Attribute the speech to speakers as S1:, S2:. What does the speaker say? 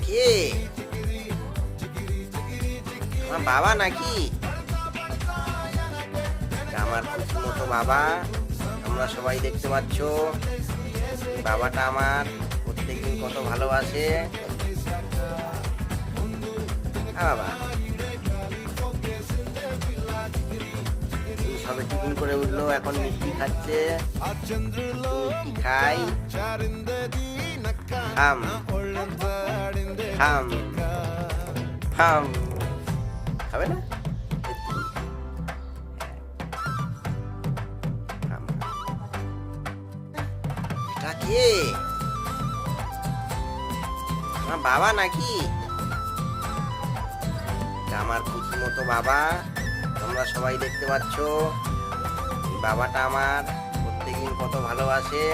S1: কে? আমার বাবা নাকি? আমার খুশি মতো বাবা, তোমরা সবাই দেখতে পাচ্ছ। বাবাটা আমার প্রত্যেকদিন কত ভালোবাসে। বাবা সবে টিফিন করে উঠলো, এখন মিষ্টি খাচ্ছে। মিষ্টি খাই। থাম থাম থাম, খাবে না? থাম। এটা কে? আমার বাবা নাকি? আমার খুশি মতো বাবা, তোমরা সবাই দেখতে পাচ্ছ। এই বাবাটা আমার প্রত্যেকদিন কত ভালোবাসে।